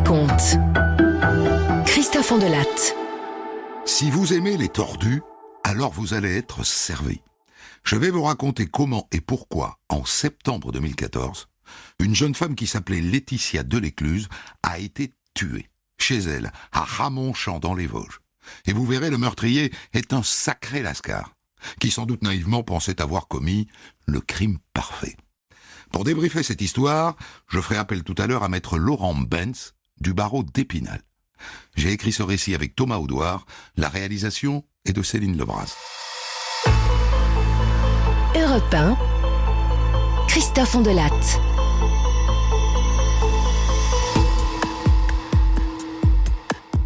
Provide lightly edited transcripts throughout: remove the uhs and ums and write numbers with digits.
raconte. Christophe Andelatte. Si vous aimez les tordus, alors vous allez être servi. Je vais vous raconter comment et pourquoi, en septembre 2014, une jeune femme qui s'appelait Laetitia Delécluse a été tuée, chez elle, à Ramonchamp dans les Vosges. Et vous verrez, le meurtrier est un sacré lascar, qui sans doute naïvement pensait avoir commis le crime parfait. Pour débriefer cette histoire, je ferai appel tout à l'heure à maître Laurent Benz, du barreau d'Épinal. J'ai écrit ce récit avec Thomas Audouard, la réalisation est de Céline Lebras. Europe 1, Christophe Andelatte.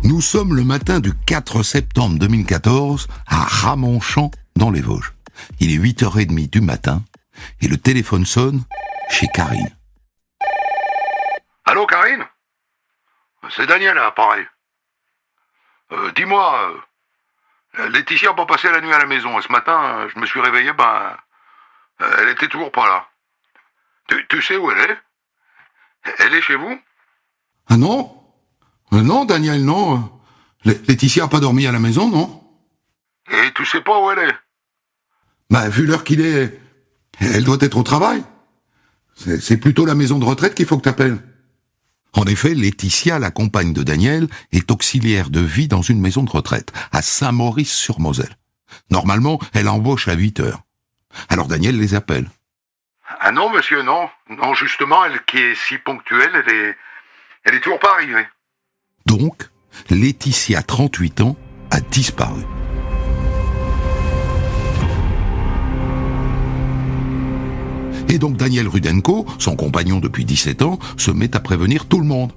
Nous sommes le matin du 4 septembre 2014 à Ramonchamp dans les Vosges. Il est 8h30 du matin et le téléphone sonne chez Karine. Allô, Karine? C'est Daniel, à l'appareil. Dis-moi, Laetitia n'a pas passé la nuit à la maison, et ce matin, je me suis réveillé, elle était toujours pas là. Tu sais où elle est? Elle est chez vous? Ah non? Non, Daniel, non. Laetitia n'a pas dormi à la maison, non? Et tu sais pas où elle est? Vu l'heure qu'il est, elle doit être au travail. C'est plutôt la maison de retraite qu'il faut que t'appelles. En effet, Laetitia, la compagne de Daniel, est auxiliaire de vie dans une maison de retraite, à Saint-Maurice-sur-Moselle. Normalement, elle embauche à 8h. Alors Daniel les appelle. Ah non, monsieur, non. Non, justement, elle qui est si ponctuelle, elle est toujours pas arrivée. Donc, Laetitia, 38 ans, a disparu. Et donc Daniel Rudenko, son compagnon depuis 17 ans, se met à prévenir tout le monde.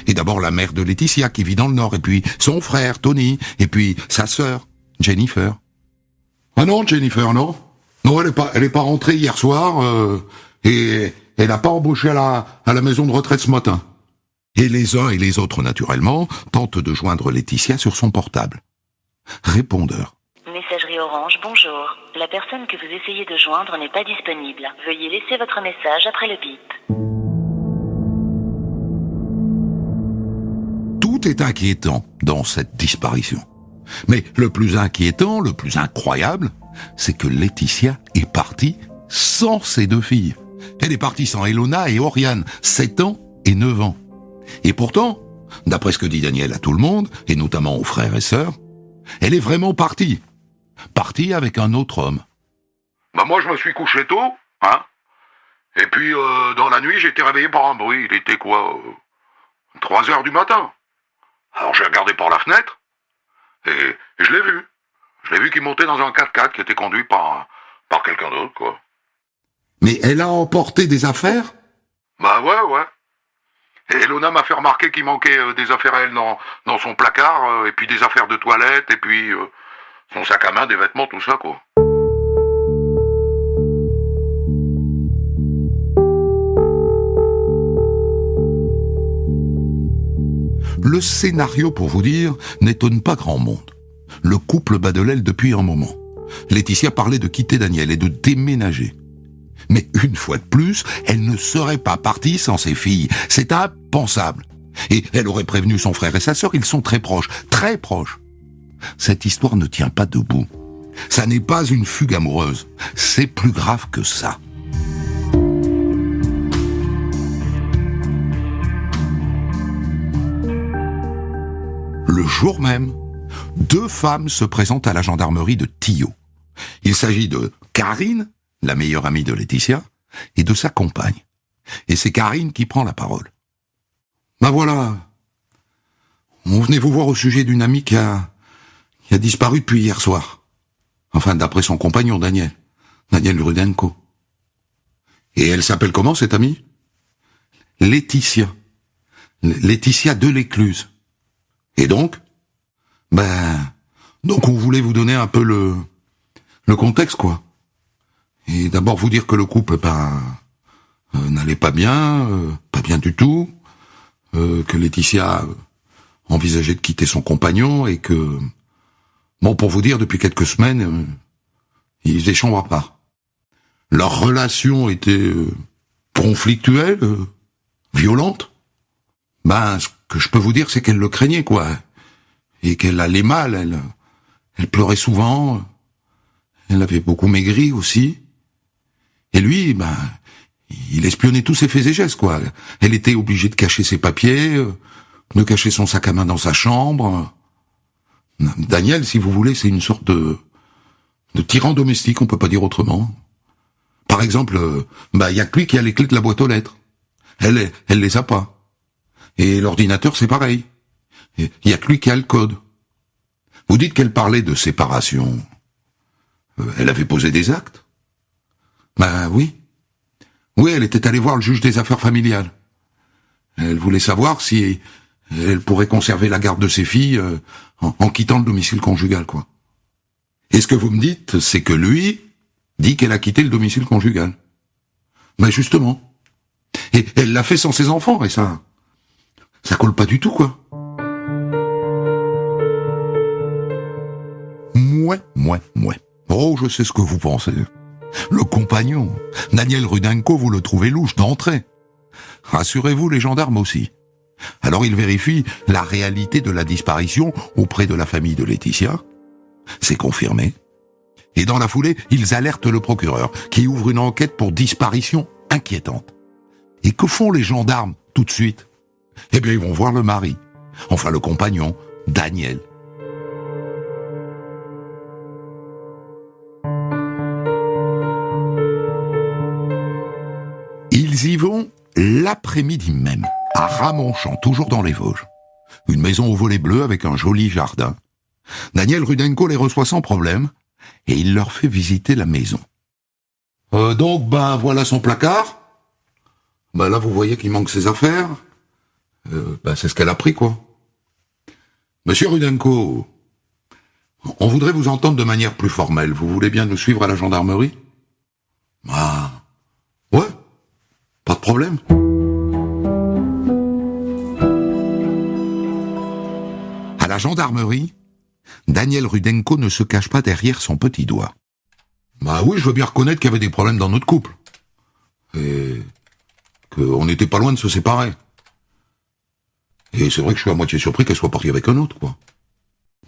Et d'abord la mère de Laetitia qui vit dans le Nord, et puis son frère Tony, et puis sa sœur Jennifer. Ah non, Jennifer, non. Non, elle est pas rentrée hier soir, et elle n'a pas embauché à la maison de retraite ce matin. Et les uns et les autres, naturellement, tentent de joindre Laetitia sur son portable. Répondeur. Messagerie Orange, bonjour. La personne que vous essayez de joindre n'est pas disponible. Veuillez laisser votre message après le bip. Tout est inquiétant dans cette disparition. Mais le plus inquiétant, le plus incroyable, c'est que Laetitia est partie sans ses deux filles. Elle est partie sans Elona et Oriane, 7 ans et 9 ans. Et pourtant, d'après ce que dit Daniel à tout le monde, et notamment aux frères et sœurs, elle est vraiment partie. Partie avec un autre homme. Moi, je me suis couché tôt, hein. Et puis, dans la nuit, j'ai été réveillé par un bruit. Il était quoi 3h du matin. Alors, j'ai regardé par la fenêtre, et je l'ai vu. Je l'ai vu qu'il montait dans un 4x4 qui était conduit par quelqu'un d'autre, quoi. Mais elle a emporté des affaires? Ouais. Et Elona m'a fait remarquer qu'il manquait des affaires à elle dans son placard, et puis des affaires de toilette, et puis son sac à main, des vêtements, tout ça, quoi. Le scénario, pour vous dire, n'étonne pas grand monde. Le couple bat de l'aile depuis un moment. Laetitia parlait de quitter Daniel et de déménager. Mais une fois de plus, elle ne serait pas partie sans ses filles. C'est impensable. Et elle aurait prévenu son frère et sa sœur, ils sont très proches, très proches. Cette histoire ne tient pas debout. Ça n'est pas une fugue amoureuse. C'est plus grave que ça. Le jour même, 2 femmes se présentent à la gendarmerie de Tillot. Il s'agit de Karine, la meilleure amie de Laetitia, et de sa compagne. Et c'est Karine qui prend la parole. Voilà. On venait vous voir au sujet d'une amie qui a disparu depuis hier soir. Enfin, d'après son compagnon, Daniel Rudenko. Et elle s'appelle comment, cette amie? Laetitia. Laetitia Delécluse. Et donc? Donc on voulait vous donner un peu le contexte, quoi. Et d'abord vous dire que le couple, n'allait pas bien du tout, que Laetitia envisageait de quitter son compagnon et que, pour vous dire, depuis quelques semaines, ils faisaient chambre à part. Leur relation était conflictuelle, violente. Ce que je peux vous dire, c'est qu'elle le craignait, quoi. Et qu'elle allait mal, elle pleurait souvent. Elle avait beaucoup maigri aussi. Et lui, il espionnait tous ses faits et gestes, quoi. Elle était obligée de cacher ses papiers, de cacher son sac à main dans sa chambre. Daniel, si vous voulez, c'est une sorte de tyran domestique, on peut pas dire autrement. Par exemple, y a que lui qui a les clés de la boîte aux lettres. Elle les a pas. Et l'ordinateur, c'est pareil. Il y a que lui qui a le code. Vous dites qu'elle parlait de séparation. Elle avait posé des actes. Oui. Oui, elle était allée voir le juge des affaires familiales. Elle voulait savoir si elle pourrait conserver la garde de ses filles en quittant le domicile conjugal, quoi. Et ce que vous me dites, c'est que lui dit qu'elle a quitté le domicile conjugal. Justement. Et elle l'a fait sans ses enfants, et ça colle pas du tout, quoi. Mouais. Oh, je sais ce que vous pensez. Le compagnon, Daniel Rudenko, vous le trouvez louche d'entrée. Rassurez-vous, les gendarmes aussi. Alors ils vérifient la réalité de la disparition auprès de la famille de Laetitia. C'est confirmé. Et dans la foulée, ils alertent le procureur, qui ouvre une enquête pour disparition inquiétante. Et que font les gendarmes tout de suite? Eh bien, ils vont voir le mari. Enfin, le compagnon, Daniel. Ils y vont l'après-midi même, à Ramonchamp, toujours dans les Vosges. Une maison au volet bleu avec un joli jardin. Daniel Rudenko les reçoit sans problème et il leur fait visiter la maison. Donc, voilà son placard. Là, vous voyez qu'il manque ses affaires. C'est ce qu'elle a pris, quoi. Monsieur Rudenko, on voudrait vous entendre de manière plus formelle. Vous voulez bien nous suivre à la gendarmerie? Ouais, pas de problème. À la gendarmerie, Daniel Rudenko ne se cache pas derrière son petit doigt. Oui, je veux bien reconnaître qu'il y avait des problèmes dans notre couple. Et qu'on n'était pas loin de se séparer. Et c'est vrai que je suis à moitié surpris qu'elle soit partie avec un autre, quoi.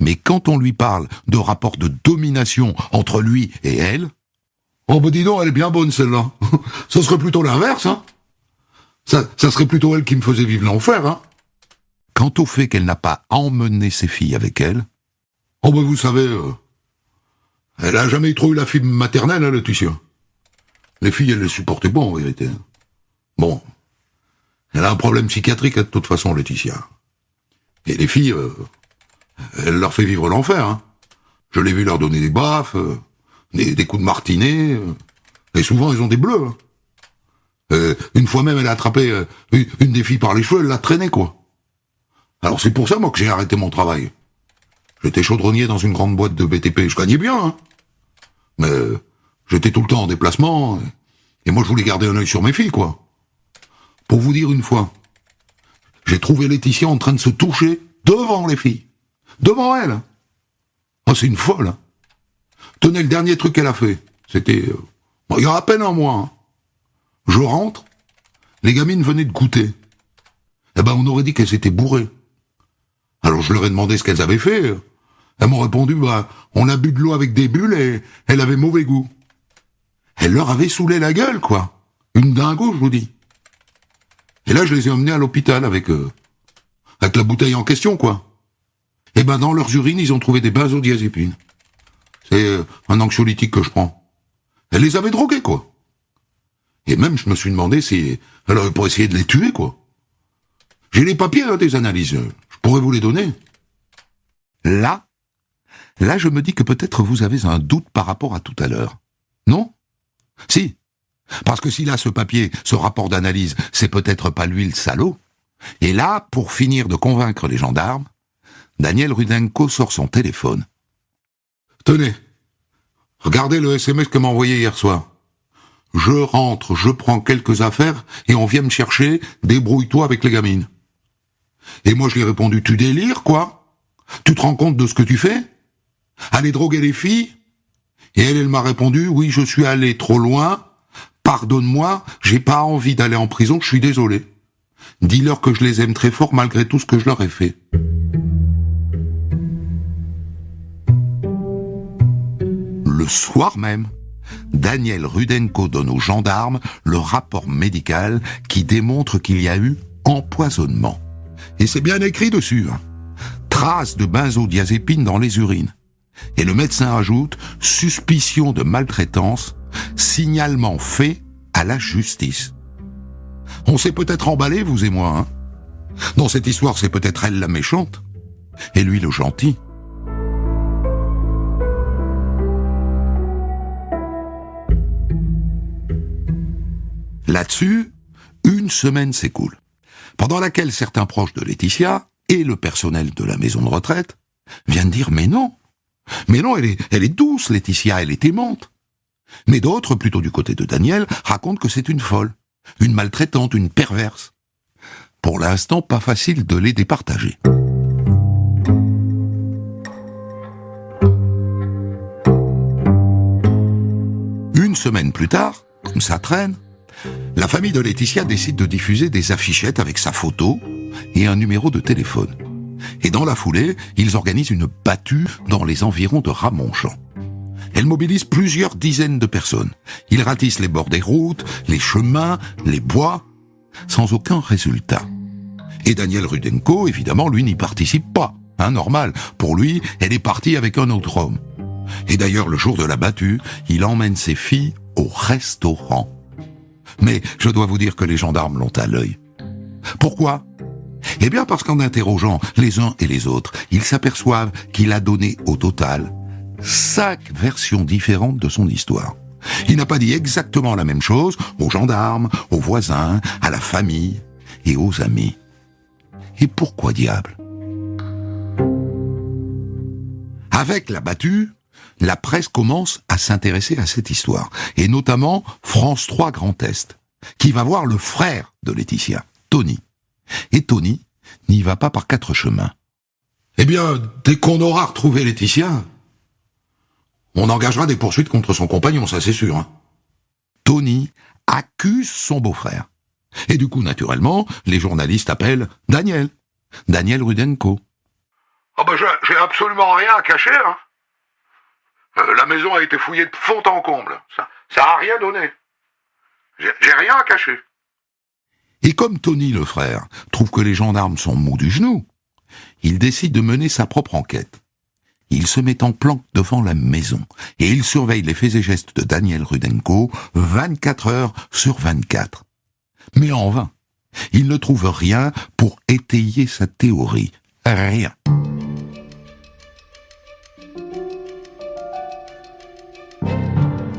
Mais quand on lui parle de rapport de domination entre lui et elle... Oh, dis donc, elle est bien bonne, celle-là. Ça serait plutôt l'inverse, hein. Ça serait plutôt elle qui me faisait vivre l'enfer, hein. Quant au fait qu'elle n'a pas emmené ses filles avec elle... vous savez... elle a jamais trop eu la fibre maternelle, hein, Laetitia. Les filles, elle les supportait pas, en vérité. Bon... Elle a un problème psychiatrique, de toute façon, Laetitia. Et les filles, elle leur fait vivre l'enfer, hein. Je l'ai vu leur donner des baffes, des coups de martinet, et souvent, ils ont des bleus, hein. Une fois même, elle a attrapé une des filles par les cheveux, elle l'a traînée, quoi. Alors c'est pour ça, moi, que j'ai arrêté mon travail. J'étais chaudronnier dans une grande boîte de BTP, je gagnais bien, hein. Mais j'étais tout le temps en déplacement, et moi, je voulais garder un œil sur mes filles, quoi. Pour vous dire une fois, j'ai trouvé Laetitia en train de se toucher devant les filles. Devant elle. C'est une folle. Hein. Tenez, le dernier truc qu'elle a fait, c'était... il y a à peine un mois. Hein. Je rentre, les gamines venaient de goûter. On aurait dit qu'elles s'étaient bourrées. Alors je leur ai demandé ce qu'elles avaient fait. Elles m'ont répondu, on a bu de l'eau avec des bulles et elle avait mauvais goût. Elle leur avait saoulé la gueule, quoi. Une dingo, je vous dis. Et là, je les ai emmenés à l'hôpital avec la bouteille en question, quoi. Et dans leurs urines, ils ont trouvé des benzodiazépines. C'est un anxiolytique que je prends. Elle les avait drogués, quoi. Et même, je me suis demandé si elle aurait pas essayé de les tuer, quoi. J'ai les papiers, des analyses. Je pourrais vous les donner. Là, je me dis que peut-être vous avez un doute par rapport à tout à l'heure. Non? Si. Parce que s'il a ce papier, ce rapport d'analyse, c'est peut-être pas lui le salaud. Et là, pour finir de convaincre les gendarmes, Daniel Rudenko sort son téléphone. Tenez, regardez le SMS que m'a envoyé hier soir. Je rentre, je prends quelques affaires et on vient me chercher, débrouille-toi avec les gamines. Et moi je lui ai répondu, tu délires, quoi? Tu te rends compte de ce que tu fais? Aller droguer les filles? Et elle m'a répondu, oui, je suis allé trop loin, pardonne-moi, j'ai pas envie d'aller en prison, je suis désolé. Dis-leur que je les aime très fort malgré tout ce que je leur ai fait. » Le soir même, Daniel Rudenko donne aux gendarmes le rapport médical qui démontre qu'il y a eu empoisonnement. Et c'est bien écrit dessus, hein. Traces de benzodiazépine dans les urines. Et le médecin ajoute suspicion de maltraitance, signalement fait à la justice. On s'est peut-être emballé, vous et moi, hein. Dans cette histoire, c'est peut-être elle la méchante, et lui le gentil. Là-dessus, une semaine s'écoule, pendant laquelle certains proches de Laetitia et le personnel de la maison de retraite viennent dire « Mais non, elle est douce, Laetitia, elle est aimante. » Mais d'autres, plutôt du côté de Daniel, racontent que c'est une folle, une maltraitante, une perverse. Pour l'instant, pas facile de les départager. Une semaine plus tard, ça traîne, la famille de Laetitia décide de diffuser des affichettes avec sa photo et un numéro de téléphone. Et dans la foulée, ils organisent une battue dans les environs de Ramonchamp. Elle mobilise plusieurs dizaines de personnes. Ils ratissent les bords des routes, les chemins, les bois, sans aucun résultat. Et Daniel Rudenko, évidemment, lui n'y participe pas. Normal. Pour lui, elle est partie avec un autre homme. Et d'ailleurs, le jour de la battue, il emmène ses filles au restaurant. Mais je dois vous dire que les gendarmes l'ont à l'œil. Pourquoi ? Eh bien parce qu'en interrogeant les uns et les autres, ils s'aperçoivent qu'il a donné au total 5 versions différentes de son histoire. Il n'a pas dit exactement la même chose aux gendarmes, aux voisins, à la famille et aux amis. Et pourquoi diable ? Avec la battue, la presse commence à s'intéresser à cette histoire, et notamment France 3 Grand Est, qui va voir le frère de Laetitia, Tony. Et Tony n'y va pas par 4 chemins. Eh bien, dès qu'on aura retrouvé Laetitia, on engagera des poursuites contre son compagnon, ça c'est sûr. Hein. Tony accuse son beau-frère. Et du coup, naturellement, les journalistes appellent Daniel Rudenko. Ah ben j'ai absolument rien à cacher, hein. La maison a été fouillée de fond en comble. Ça a rien donné. J'ai rien à cacher. Et comme Tony, le frère, trouve que les gendarmes sont mous du genou, il décide de mener sa propre enquête. Il se met en planque devant la maison et il surveille les faits et gestes de Daniel Rudenko 24 heures sur 24. Mais en vain. Il ne trouve rien pour étayer sa théorie. Rien.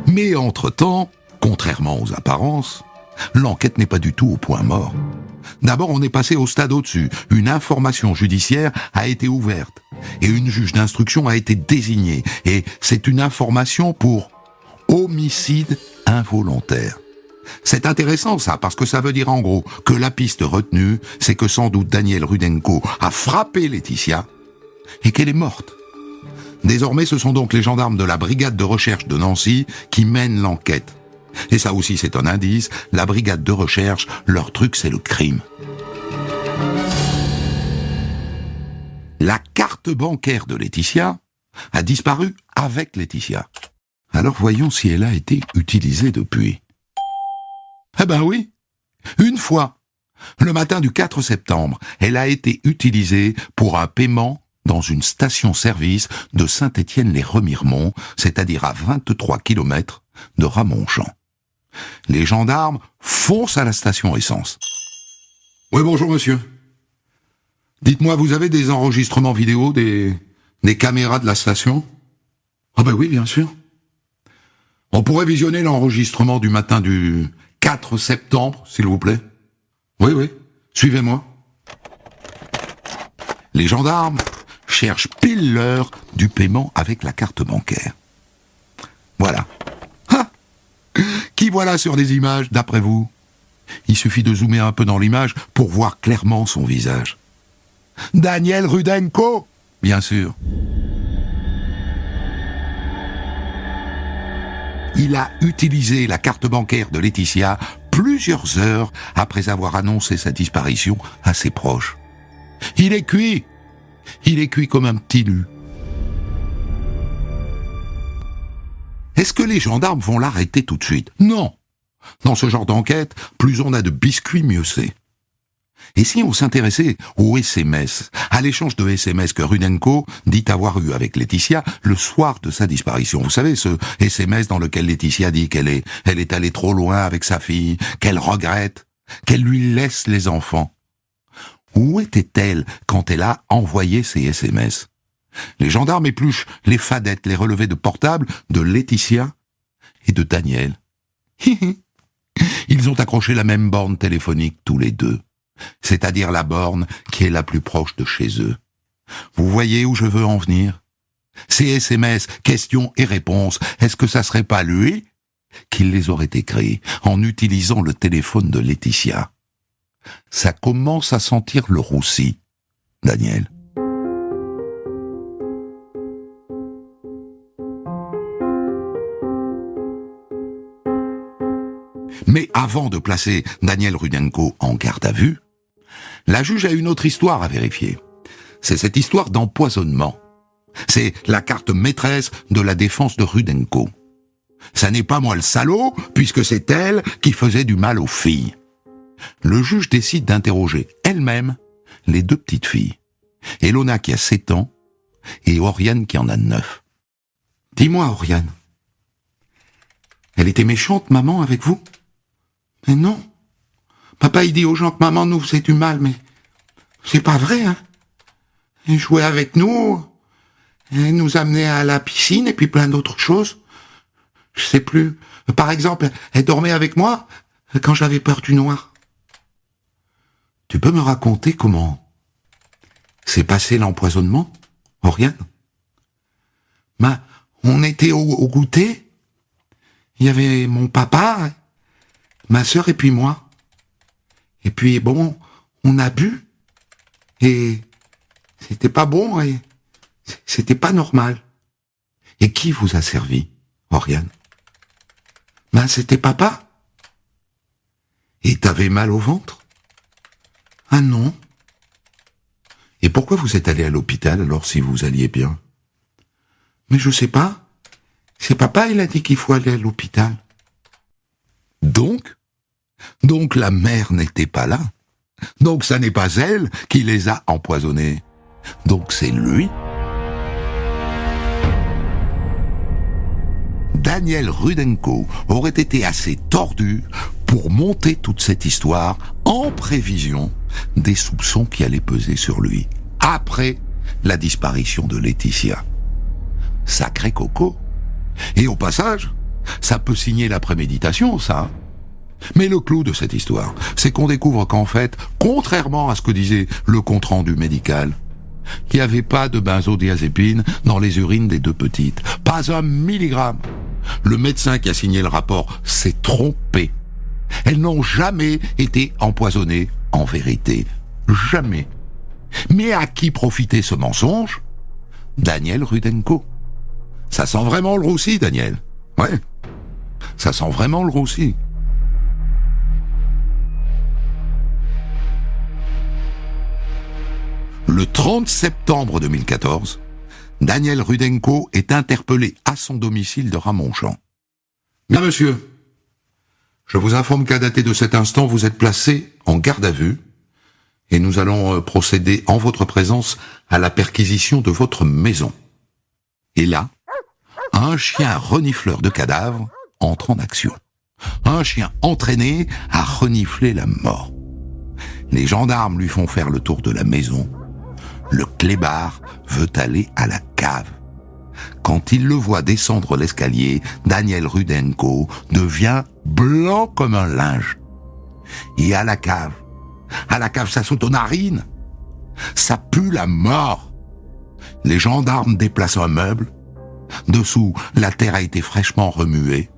Mais entre-temps, contrairement aux apparences, l'enquête n'est pas du tout au point mort. D'abord, on est passé au stade au-dessus. Une information judiciaire a été ouverte et une juge d'instruction a été désignée. Et c'est une information pour homicide involontaire. C'est intéressant ça, parce que ça veut dire en gros que la piste retenue, c'est que sans doute Daniel Rudenko a frappé Laetitia et qu'elle est morte. Désormais, ce sont donc les gendarmes de la brigade de recherche de Nancy qui mènent l'enquête. Et ça aussi, c'est un indice, la brigade de recherche, leur truc, c'est le crime. La carte bancaire de Laetitia a disparu avec Laetitia. Alors voyons si elle a été utilisée depuis. Eh ben oui, une fois. Le matin du 4 septembre, elle a été utilisée pour un paiement dans une station-service de Saint-Étienne-les-Remiremont, c'est-à-dire à 23 km de Ramonchamp. Les gendarmes foncent à la station essence. Oui, bonjour monsieur. Dites-moi, vous avez des enregistrements vidéo des caméras de la station ? Ah ben oui, bien sûr. On pourrait visionner l'enregistrement du matin du 4 septembre, s'il vous plaît. Oui, suivez-moi. Les gendarmes cherchent pile l'heure du paiement avec la carte bancaire. Voilà. Qui voilà sur les images, d'après vous ? Il suffit de zoomer un peu dans l'image pour voir clairement son visage. Daniel Rudenko, bien sûr. Il a utilisé la carte bancaire de Laetitia plusieurs heures après avoir annoncé sa disparition à ses proches. Il est cuit comme un petit lu. Est-ce que les gendarmes vont l'arrêter tout de suite? Non. Dans ce genre d'enquête, plus on a de biscuits, mieux c'est. Et si on s'intéressait aux SMS, à l'échange de SMS que Rudenko dit avoir eu avec Laetitia le soir de sa disparition? Vous savez, ce SMS dans lequel Laetitia dit qu'elle est allée trop loin avec sa fille, qu'elle regrette, qu'elle lui laisse les enfants. Où était-elle quand elle a envoyé ces SMS? Les gendarmes épluchent les fadettes, les relevés de portable de Laetitia et de Daniel. Ils ont accroché la même borne téléphonique tous les deux, c'est-à-dire la borne qui est la plus proche de chez eux. Vous voyez où je veux en venir? Ces SMS, questions et réponses, est-ce que ça serait pas lui qui les aurait écrits en utilisant le téléphone de Laetitia? Ça commence à sentir le roussi, Daniel. Mais avant de placer Daniel Rudenko en garde à vue, la juge a une autre histoire à vérifier. C'est cette histoire d'empoisonnement. C'est la carte maîtresse de la défense de Rudenko. Ça n'est pas moi le salaud, puisque c'est elle qui faisait du mal aux filles. Le juge décide d'interroger elle-même les deux petites filles. Elona qui a 7 ans et Oriane qui en a 9. Dis-moi, Oriane, elle était méchante, maman, avec vous? Mais non. Papa, il dit aux gens que maman nous faisait du mal, mais c'est pas vrai, hein. Elle jouait avec nous, elle nous amenait à la piscine et puis plein d'autres choses. Je sais plus. Par exemple, elle dormait avec moi quand j'avais peur du noir. Tu peux me raconter comment s'est passé l'empoisonnement, Oriane? On était au goûter. Il y avait mon papa, ma sœur et puis moi. Et puis bon, on a bu. Et c'était pas bon et c'était pas normal. Et qui vous a servi, Oriane? C'était papa. Et t'avais mal au ventre? Ah non. Et pourquoi vous êtes allé à l'hôpital alors si vous alliez bien? Mais je sais pas. C'est papa, il a dit qu'il faut aller à l'hôpital. Donc la mère n'était pas là. Donc ça n'est pas elle qui les a empoisonnés. Donc c'est lui. Daniel Rudenko aurait été assez tordu pour monter toute cette histoire en prévision des soupçons qui allaient peser sur lui après la disparition de Laetitia. Sacré coco. Et au passage, ça peut signer la préméditation, ça. Mais le clou de cette histoire, c'est qu'on découvre qu'en fait, contrairement à ce que disait le compte-rendu médical, il n'y avait pas de benzodiazépine dans les urines des deux petites. Pas 1 milligramme. Le médecin qui a signé le rapport s'est trompé. Elles n'ont jamais été empoisonnées, en vérité. Jamais. Mais à qui profitait ce mensonge? Daniel Rudenko. Ça sent vraiment le roussi, Daniel. Ouais. Ça sent vraiment le roussi. Le 30 septembre 2014, Daniel Rudenko est interpellé à son domicile de Ramonchamp. Bien, monsieur, je vous informe qu'à dater de cet instant, vous êtes placé en garde à vue et nous allons procéder en votre présence à la perquisition de votre maison. Et là, un chien renifleur de cadavres entre en action. Un chien entraîné à renifler la mort. Les gendarmes lui font faire le tour de la maison. Le clébard veut aller à la cave. Quand il le voit descendre l'escalier, Daniel Rudenko devient blanc comme un linge. Et à la cave, ça saute aux narines. Ça pue la mort. Les gendarmes déplacent un meuble. Dessous, la terre a été fraîchement remuée.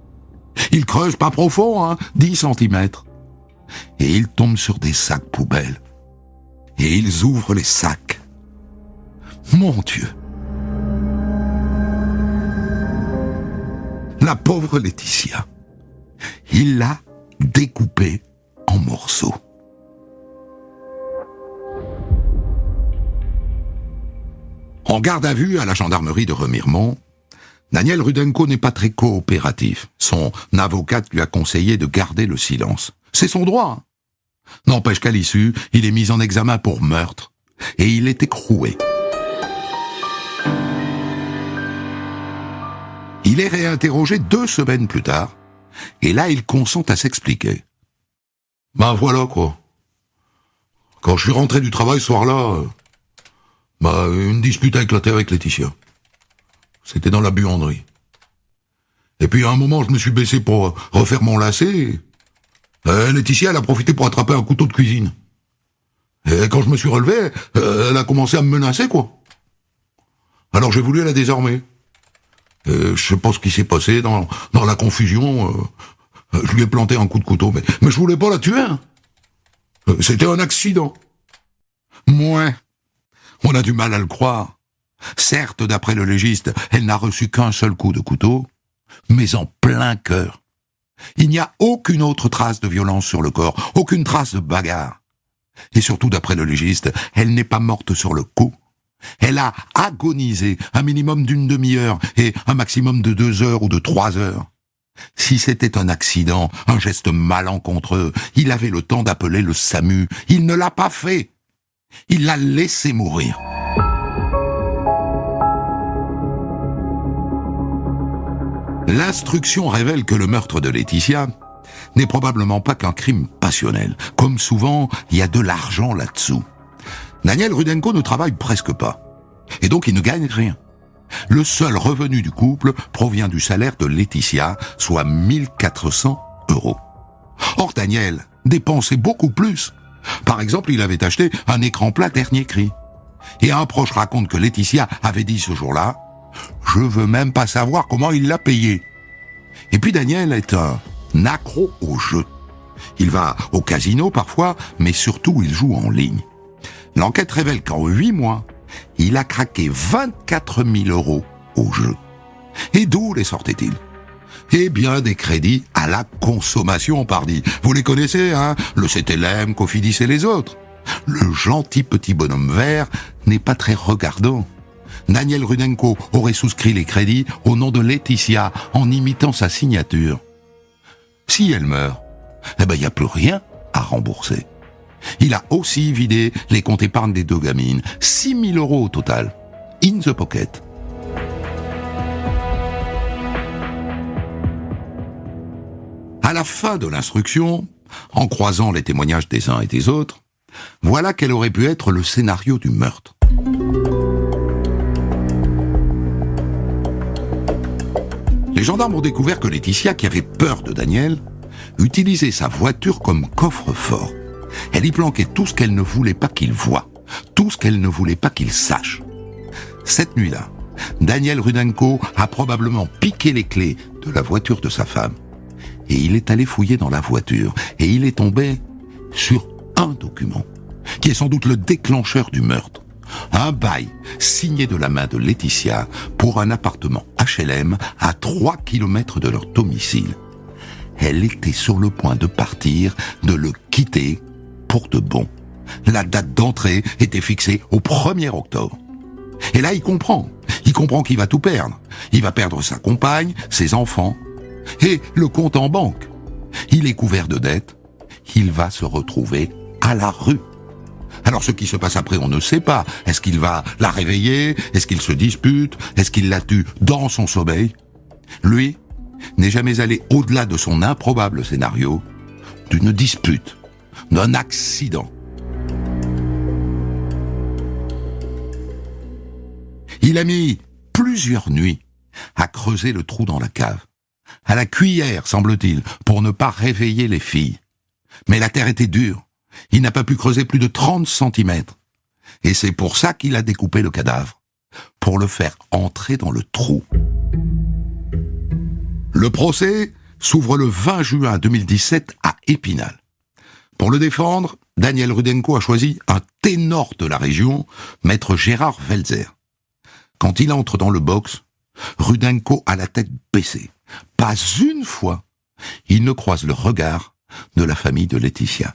Ils creusent pas profond, 10 centimètres. Et ils tombent sur des sacs poubelles. Et ils ouvrent les sacs. Mon Dieu! La pauvre Laetitia. Il l'a découpé en morceaux. En garde à vue à la gendarmerie de Remiremont, Daniel Rudenko n'est pas très coopératif. Son avocate lui a conseillé de garder le silence. C'est son droit. N'empêche qu'à l'issue, il est mis en examen pour meurtre et il est écroué. Il est réinterrogé 2 semaines plus tard et là il consent à s'expliquer. Ben voilà quoi. Quand je suis rentré du travail ce soir-là, une dispute a éclaté avec Laetitia. C'était dans la buanderie. Et puis à un moment, je me suis baissé pour refaire mon lacet. Laetitia, elle a profité pour attraper un couteau de cuisine. Et quand je me suis relevé, elle a commencé à me menacer, quoi. Alors j'ai voulu la désarmer. Je sais pas ce qui s'est passé dans la confusion. Je lui ai planté un coup de couteau, mais je voulais pas la tuer. Hein. C'était un accident. Mouais. On a du mal à le croire. Certes, d'après le légiste, elle n'a reçu qu'un seul coup de couteau, mais en plein cœur. Il n'y a aucune autre trace de violence sur le corps, aucune trace de bagarre. Et surtout, d'après le légiste, elle n'est pas morte sur le coup. Elle a agonisé un minimum d'une demi-heure et un maximum de 2 heures ou de 3 heures. Si c'était un accident, un geste malencontreux, il avait le temps d'appeler le SAMU. Il ne l'a pas fait. Il l'a laissé mourir. L'instruction révèle que le meurtre de Laetitia n'est probablement pas qu'un crime passionnel. Comme souvent, il y a de l'argent là-dessous. Daniel Rudenko ne travaille presque pas. Et donc il ne gagne rien. Le seul revenu du couple provient du salaire de Laetitia, soit 1400 €. Or Daniel dépensait beaucoup plus. Par exemple, il avait acheté un écran plat dernier cri. Et un proche raconte que Laetitia avait dit ce jour-là « Je veux même pas savoir comment il l'a payé ». Et puis Daniel est un accro au jeu. Il va au casino parfois, mais surtout il joue en ligne. L'enquête révèle qu'en 8 mois, il a craqué 24 000 € au jeu. Et d'où les sortait-il ? Eh bien, des crédits à la consommation, pardi. Vous les connaissez, hein ? Le CTLM, Cofidis et les autres. Le gentil petit bonhomme vert n'est pas très regardant. Daniel Rudenko aurait souscrit les crédits au nom de Laetitia en imitant sa signature. Si elle meurt, il n'y a plus rien à rembourser. Il a aussi vidé les comptes épargne des 2 gamines. 6 000 € au total. In the pocket. À la fin de l'instruction, en croisant les témoignages des uns et des autres, voilà quel aurait pu être le scénario du meurtre. Les gendarmes ont découvert que Laetitia, qui avait peur de Daniel, utilisait sa voiture comme coffre-fort. Elle y planquait tout ce qu'elle ne voulait pas qu'il voie, tout ce qu'elle ne voulait pas qu'il sache. Cette nuit-là, Daniel Rudenko a probablement piqué les clés de la voiture de sa femme. Et il est allé fouiller dans la voiture, et il est tombé sur un document, qui est sans doute le déclencheur du meurtre. Un bail signé de la main de Laetitia pour un appartement HLM à 3 km de leur domicile. Elle était sur le point de partir, de le quitter pour de bon. La date d'entrée était fixée au 1er octobre. Et là, il comprend qu'il va tout perdre. Il va perdre sa compagne, ses enfants et le compte en banque. Il est couvert de dettes. Il va se retrouver à la rue. Alors ce qui se passe après, on ne sait pas. Est-ce qu'il va la réveiller ? Est-ce qu'il se dispute ? Est-ce qu'il la tue dans son sommeil ? Lui n'est jamais allé au-delà de son improbable scénario, d'une dispute, d'un accident. Il a mis plusieurs nuits à creuser le trou dans la cave, à la cuillère, semble-t-il, pour ne pas réveiller les filles. Mais la terre était dure. Il n'a pas pu creuser plus de 30 cm. Et c'est pour ça qu'il a découpé le cadavre, pour le faire entrer dans le trou. Le procès s'ouvre le 20 juin 2017 à Épinal. Pour le défendre, Daniel Rudenko a choisi un ténor de la région, maître Gérard Welzer. Quand il entre dans le box, Rudenko a la tête baissée. Pas une fois, il ne croise le regard de la famille de Laetitia.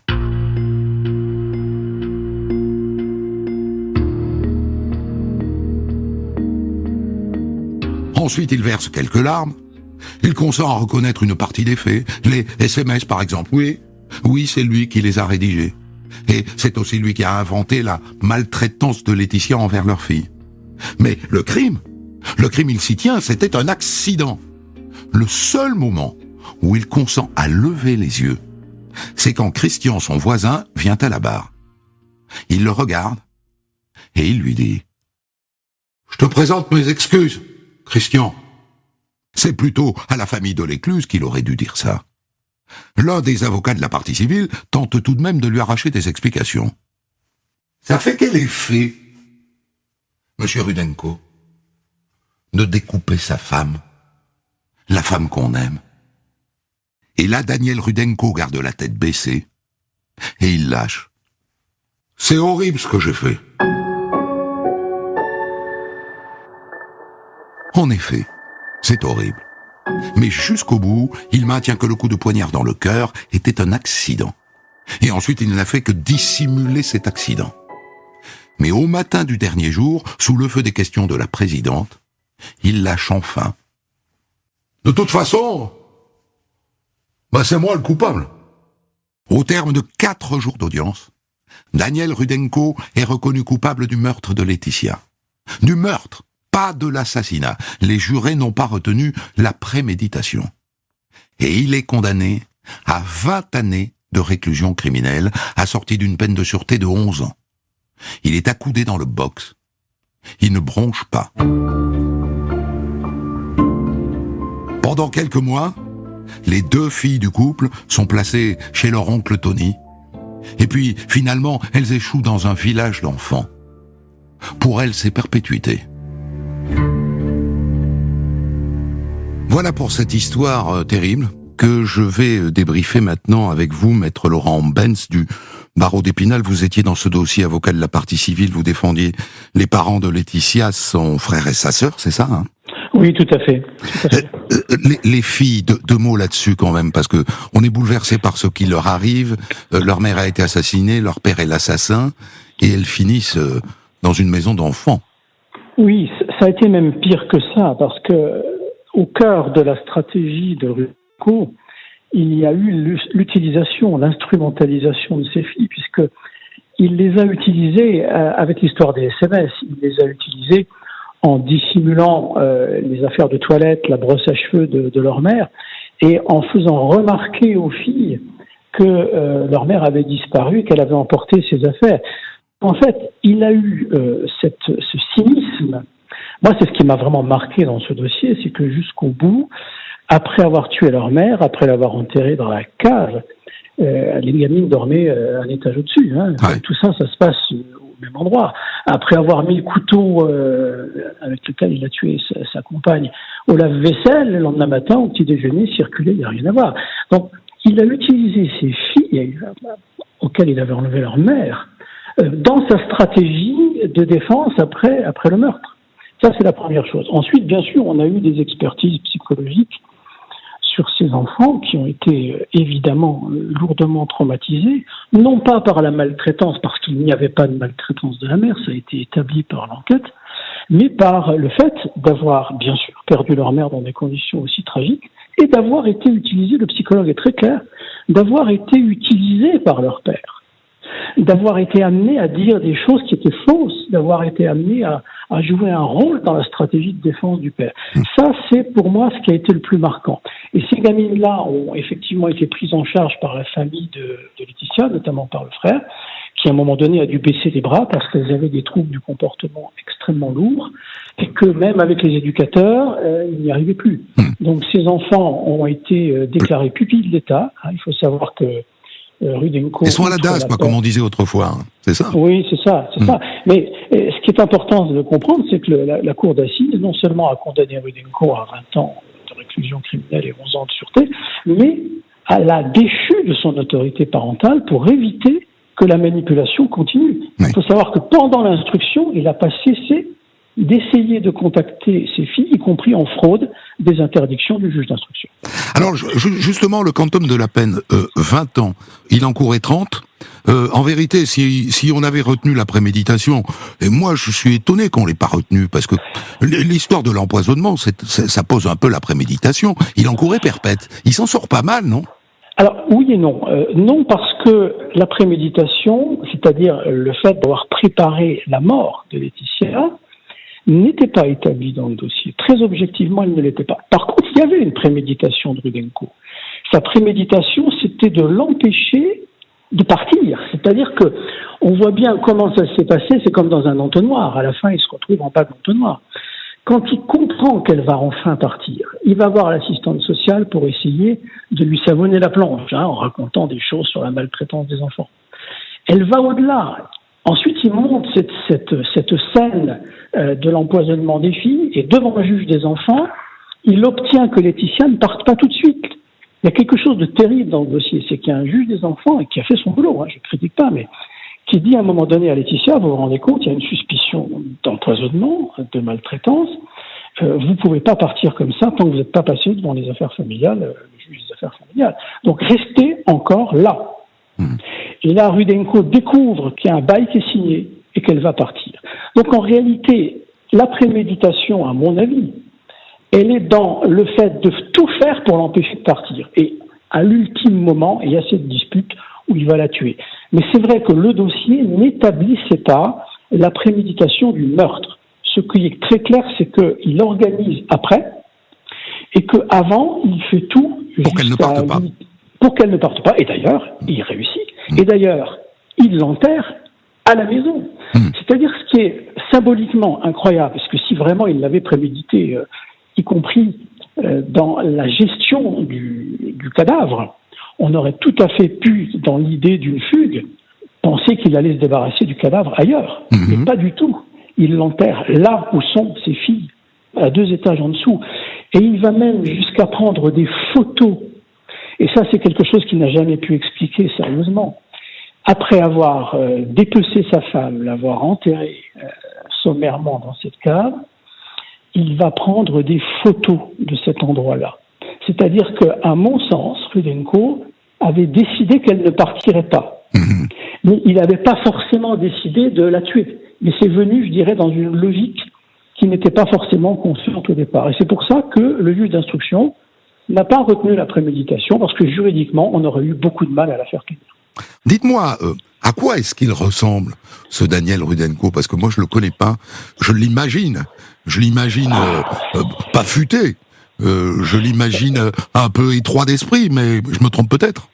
Ensuite, il verse quelques larmes. Il consent à reconnaître une partie des faits. Les SMS, par exemple. Oui, c'est lui qui les a rédigés. Et c'est aussi lui qui a inventé la maltraitance de Laetitia envers leur fille. Mais le crime, il s'y tient, c'était un accident. Le seul moment où il consent à lever les yeux, c'est quand Christian, son voisin, vient à la barre. Il le regarde et il lui dit « Je te présente mes excuses, Christian. » C'est plutôt à la famille de l'écluse qu'il aurait dû dire ça. L'un des avocats de la partie civile tente tout de même de lui arracher des explications. Ça fait quel effet, monsieur Rudenko, de découper sa femme, la femme qu'on aime? Et là, Daniel Rudenko garde la tête baissée et il lâche. C'est horrible ce que j'ai fait. En effet, c'est horrible. Mais jusqu'au bout, il maintient que le coup de poignard dans le cœur était un accident. Et ensuite, il n'a fait que dissimuler cet accident. Mais au matin du dernier jour, sous le feu des questions de la présidente, il lâche enfin. De toute façon, c'est moi le coupable. Au terme de 4 jours d'audience, Daniel Rudenko est reconnu coupable du meurtre de Laetitia. Du meurtre, pas de l'assassinat. Les jurés n'ont pas retenu la préméditation. Et il est condamné à 20 années de réclusion criminelle, assortie d'une peine de sûreté de 11 ans. Il est accoudé dans le box. Il ne bronche pas. Pendant quelques mois, les 2 filles du couple sont placées chez leur oncle Tony. Et puis, finalement, elles échouent dans un village d'enfants. Pour elles, c'est perpétuité. Voilà pour cette histoire terrible que je vais débriefer maintenant avec vous, maître Laurent Benz du barreau d'Épinal. Vous étiez dans ce dossier avocat de la partie civile, vous défendiez les parents de Laetitia, son frère et sa sœur, c'est ça, hein? Oui, tout à fait. Les filles, 2 mots là-dessus quand même, parce que on est bouleversé par ce qui leur arrive. Leur mère a été assassinée, leur père est l'assassin, et elles finissent dans une maison d'enfants. Oui, ça a été même pire que ça, parce que au cœur de la stratégie de Rudenko, il y a eu l'utilisation, l'instrumentalisation de ces filles, puisque il les a utilisées avec l'histoire des SMS. Il les a utilisées en dissimulant les affaires de toilette, la brosse à cheveux de leur mère, et en faisant remarquer aux filles que leur mère avait disparu, qu'elle avait emporté ses affaires. En fait, il a eu ce cynisme. Moi, c'est ce qui m'a vraiment marqué dans ce dossier, c'est que jusqu'au bout, après avoir tué leur mère, après l'avoir enterrée dans la cave, les gamines dormaient un étage au-dessus. Hein. Ouais. Tout ça, ça se passe au même endroit. Après avoir mis le couteau avec lequel il a tué sa compagne au lave-vaisselle, le lendemain matin, au petit déjeuner, circulait, il n'y a rien à voir. Donc, il a utilisé ces filles auxquelles il avait enlevé leur mère dans sa stratégie de défense après le meurtre. Ça, c'est la première chose. Ensuite, bien sûr, on a eu des expertises psychologiques sur ces enfants qui ont été évidemment lourdement traumatisés, non pas par la maltraitance, parce qu'il n'y avait pas de maltraitance de la mère, ça a été établi par l'enquête, mais par le fait d'avoir, bien sûr, perdu leur mère dans des conditions aussi tragiques, et d'avoir été utilisés, le psychologue est très clair, d'avoir été utilisés par leur père, d'avoir été amenés à dire des choses qui étaient fausses, d'avoir été amenés à jouer un rôle dans la stratégie de défense du père. Ça, c'est pour moi ce qui a été le plus marquant. Et ces gamines-là ont effectivement été prises en charge par la famille de Laetitia, notamment par le frère, qui à un moment donné a dû baisser les bras parce qu'elles avaient des troubles du comportement extrêmement lourds, et que même avec les éducateurs, ils n'y arrivaient plus. Donc ces enfants ont été déclarés pupilles de l'État. Il faut savoir que Rudenko... Ils sont à la DAS, comme on disait autrefois, hein. C'est ça? Oui, c'est ça. Mais ce qui est important de comprendre, c'est que la Cour d'assises, non seulement a condamné Rudenko à 20 ans de réclusion criminelle et 11 ans de sûreté, mais l'a déchu de son autorité parentale pour éviter que la manipulation continue. Il faut savoir que pendant l'instruction, il n'a pas cessé d'essayer de contacter ces filles, y compris en fraude des interdictions du juge d'instruction. Alors justement, le quantum de la peine, 20 ans, il encourait 30. En vérité, si on avait retenu la préméditation, et moi je suis étonné qu'on l'ait pas retenu, parce que l'histoire de l'empoisonnement, ça pose un peu la préméditation. Il encourait perpète. Il s'en sort pas mal, non ? Alors oui et non. Non, parce que la préméditation, c'est-à-dire le fait d'avoir préparé la mort de Laetitia, n'était pas établi dans le dossier. Très objectivement, il ne l'était pas. Par contre, il y avait une préméditation de Rudenko. Sa préméditation, c'était de l'empêcher de partir. C'est-à-dire que on voit bien comment ça s'est passé, c'est comme dans un entonnoir. À la fin, il se retrouve en bas de l'entonnoir. Quand il comprend qu'elle va enfin partir, il va voir l'assistante sociale pour essayer de lui savonner la planche, en racontant des choses sur la maltraitance des enfants. Elle va au-delà. Ensuite, il monte cette scène de l'empoisonnement des filles, et devant le juge des enfants, il obtient que Laetitia ne parte pas tout de suite. Il y a quelque chose de terrible dans le dossier, c'est qu'il y a un juge des enfants qui a fait son boulot, je ne critique pas, mais qui dit à un moment donné à Laetitia, vous vous rendez compte, il y a une suspicion d'empoisonnement, de maltraitance, vous ne pouvez pas partir comme ça tant que vous n'êtes pas passé devant les affaires familiales, le juge des affaires familiales. Donc restez encore là. Et là, Rudenko découvre qu'il y a un bail qui est signé et qu'elle va partir. Donc en réalité, la préméditation, à mon avis, elle est dans le fait de tout faire pour l'empêcher de partir. Et à l'ultime moment, il y a cette dispute où il va la tuer. Mais c'est vrai que le dossier n'établissait pas la préméditation du meurtre. Ce qui est très clair, c'est qu'il organise après et qu'avant, il fait tout pour qu'elle ne parte pas. Pour qu'elle ne parte pas. Et d'ailleurs, il réussit. Et d'ailleurs, il l'enterre à la maison. C'est-à-dire ce qui est symboliquement incroyable, parce que si vraiment il l'avait prémédité, y compris dans la gestion du cadavre, on aurait tout à fait pu, dans l'idée d'une fugue, penser qu'il allait se débarrasser du cadavre ailleurs. Mais pas du tout. Il l'enterre là où sont ses filles, à 2 étages en dessous. Et il va même jusqu'à prendre des photos. Et ça, c'est quelque chose qu'il n'a jamais pu expliquer sérieusement. Après avoir dépecé sa femme, l'avoir enterrée sommairement dans cette cave, il va prendre des photos de cet endroit-là. C'est-à-dire qu'à mon sens, Rudenko avait décidé qu'elle ne partirait pas. Mais il n'avait pas forcément décidé de la tuer. Mais c'est venu, je dirais, dans une logique qui n'était pas forcément consciente au départ. Et c'est pour ça que le juge d'instruction n'a pas retenu la préméditation, parce que juridiquement, on aurait eu beaucoup de mal à la faire tenir. Dites-moi, à quoi est-ce qu'il ressemble, ce Daniel Rudenko ? Parce que moi, je le connais pas. Je l'imagine pas futé. Je l'imagine un peu étroit d'esprit, mais je me trompe peut-être.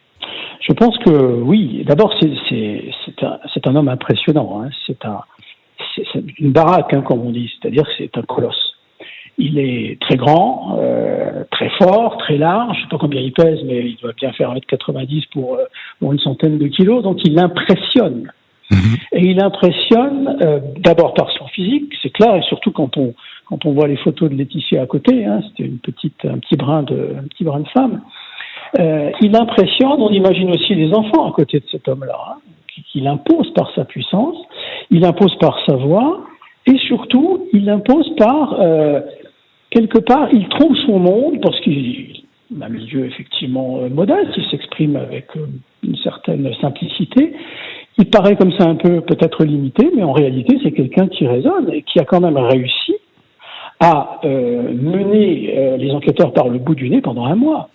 Je pense que oui. D'abord, c'est un homme impressionnant. C'est une baraque, comme on dit. C'est-à-dire que c'est un colosse. Il est très grand, très fort, très large. Je ne sais pas combien il pèse, mais il doit bien faire 1m90 pour une centaine de kilos. Donc il impressionne. Et il impressionne d'abord par son physique, c'est clair, et surtout quand on voit les photos de Laetitia à côté, c'était un petit brin de femme. Il impressionne. On imagine aussi les enfants à côté de cet homme-là, qu'il impose par sa puissance, il impose par sa voix, et surtout il impose par quelque part, il trouve son monde, parce qu'il a un milieu effectivement modeste, il s'exprime avec une certaine simplicité. Il paraît comme ça un peu peut-être limité, mais en réalité, c'est quelqu'un qui raisonne et qui a quand même réussi à mener les enquêteurs par le bout du nez pendant 1 mois.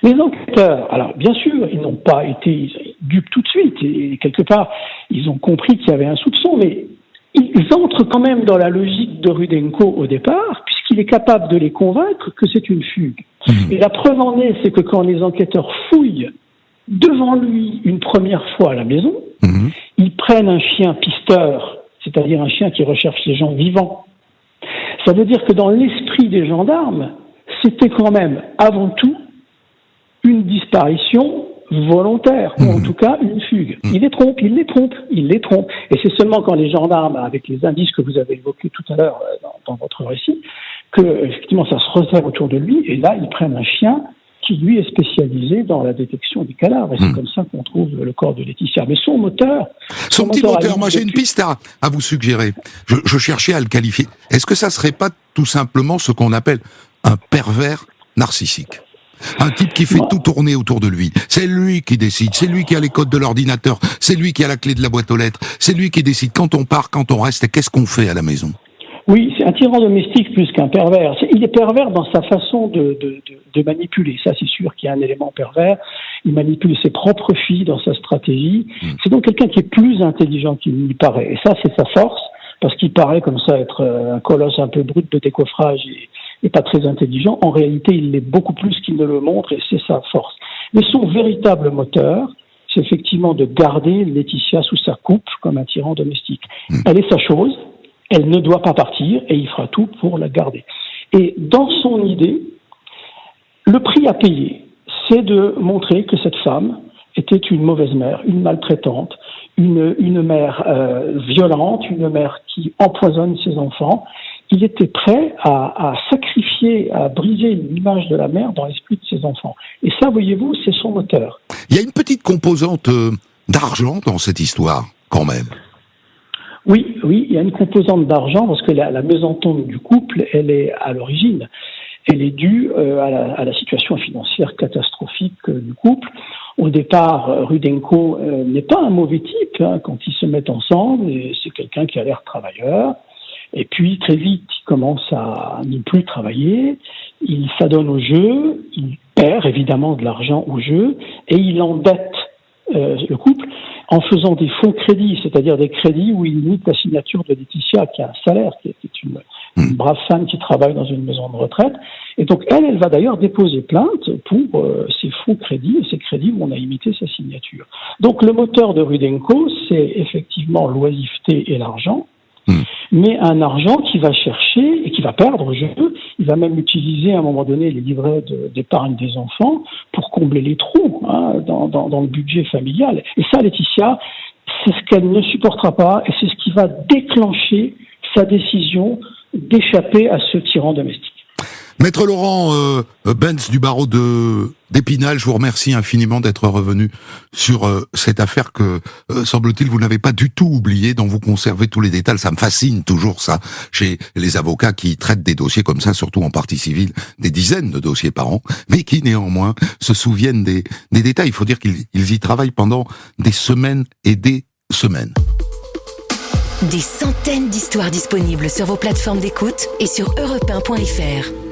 Les enquêteurs, alors bien sûr, ils n'ont pas été dupes tout de suite, et quelque part, ils ont compris qu'il y avait un soupçon, mais ils entrent quand même dans la logique de Rudenko au départ, puisqu'il est capable de les convaincre que c'est une fugue. Et la preuve en est, c'est que quand les enquêteurs fouillent devant lui une première fois à la maison, ils prennent un chien pisteur, c'est-à-dire un chien qui recherche les gens vivants. Ça veut dire que dans l'esprit des gendarmes, c'était quand même avant tout une disparition volontaire, ou en tout cas une fugue. Il les trompe. Et c'est seulement quand les gendarmes, avec les indices que vous avez évoqués tout à l'heure dans votre récit, que effectivement ça se resserre autour de lui, et là ils prennent un chien qui lui est spécialisé dans la détection des cadavres. Et c'est comme ça qu'on trouve le corps de Laetitia. Mais son moteur... Son petit moteur, moi j'ai une piste à vous suggérer. Je cherchais à le qualifier. Est-ce que ça serait pas tout simplement ce qu'on appelle un pervers narcissique ? Un type qui fait tout tourner autour de lui. C'est lui qui décide, c'est lui qui a les codes de l'ordinateur, c'est lui qui a la clé de la boîte aux lettres, c'est lui qui décide quand on part, quand on reste et qu'est-ce qu'on fait à la maison. Oui, c'est un tyran domestique plus qu'un pervers. Il est pervers dans sa façon de manipuler. Ça, c'est sûr qu'il y a un élément pervers. Il manipule ses propres filles dans sa stratégie. C'est donc quelqu'un qui est plus intelligent qu'il n'y paraît. Et ça, c'est sa force, parce qu'il paraît comme ça être un colosse un peu brut de décoffrage et pas très intelligent. En réalité, il l'est beaucoup plus qu'il ne le montre et c'est sa force. Mais son véritable moteur, c'est effectivement de garder Laetitia sous sa coupe comme un tyran domestique. Elle est sa chose. Elle ne doit pas partir et il fera tout pour la garder. Et dans son idée, le prix à payer, c'est de montrer que cette femme était une mauvaise mère, une maltraitante, une mère violente, une mère qui empoisonne ses enfants. Il était prêt à sacrifier, à briser l'image de la mère dans l'esprit de ses enfants. Et ça, voyez-vous, c'est son moteur. Il y a une petite composante d'argent dans cette histoire, quand même. Oui, il y a une composante d'argent parce que la mésentente du couple, elle est à l'origine. Elle est due à la situation financière catastrophique du couple. Au départ, Rudenko n'est pas un mauvais type quand ils se mettent ensemble. Et c'est quelqu'un qui a l'air travailleur. Et puis, très vite, il commence à ne plus travailler. Il s'adonne au jeu. Il perd évidemment de l'argent au jeu. Et il endette le couple en faisant des faux crédits, c'est-à-dire des crédits où il limite la signature de Laetitia, qui a un salaire, qui est une brave femme qui travaille dans une maison de retraite. Et donc, elle va d'ailleurs déposer plainte pour ces faux crédits, et ces crédits où on a imité sa signature. Donc, le moteur de Rudenko, c'est effectivement l'oisiveté et l'argent, mais un argent qui va chercher et qui va perdre au jeu. Il va même utiliser à un moment donné les livrets d'épargne des enfants pour combler les trous dans le budget familial. Et ça, Laetitia, c'est ce qu'elle ne supportera pas et c'est ce qui va déclencher sa décision d'échapper à ce tyran domestique. Maître Laurent Benz du barreau d'Épinal, je vous remercie infiniment d'être revenu sur cette affaire que, semble-t-il, vous n'avez pas du tout oubliée, dont vous conservez tous les détails. Ça me fascine toujours, ça, chez les avocats qui traitent des dossiers comme ça, surtout en partie civile, des dizaines de dossiers par an, mais qui, néanmoins, se souviennent des détails. Il faut dire qu'ils y travaillent pendant des semaines et des semaines. Des centaines d'histoires disponibles sur vos plateformes d'écoute et sur europe1.fr.